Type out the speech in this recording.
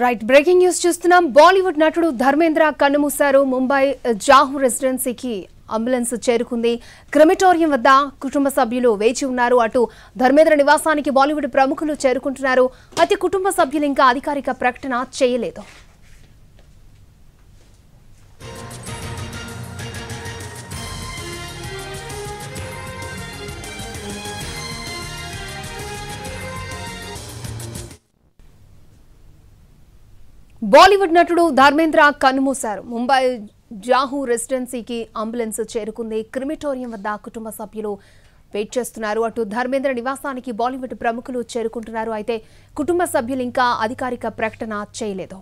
Right breaking news చూస్తున్నాం. బాలీవుడ్ నటుడు ధర్మేంద్ర కన్నుమూశారు. ముంబై జాహూ రెసిడెన్సీకి అంబులెన్స్ చేరుకుంది. క్రిమిటోరియం వద్ద కుటుంబ సభ్యులు వేచి ఉన్నారు. అటు ధర్మేంద్ర నివాసానికి బాలీవుడ్ ప్రముఖులు చేరుకుంటున్నారు. అయితే కుటుంబ సభ్యులు ఇంకా అధికారిక ప్రకటన చేయలేదు. బాలీవుడ్ నటుడు ధర్మేంద్ర కన్నుమూశారు. ముంబై జాహూ రెసిడెన్సీకి అంబులెన్స్ చేరుకుంది. క్రిమిటోరియం వద్ద కుటుంబ సభ్యులు వెయిట్ చేస్తున్నారు. అటు ధర్మేంద్ర నివాసానికి బాలీవుడ్ ప్రముఖులు చేరుకుంటున్నారు. అయితే కుటుంబ సభ్యులు ఇంకా అధికారిక ప్రకటన చేయలేదు.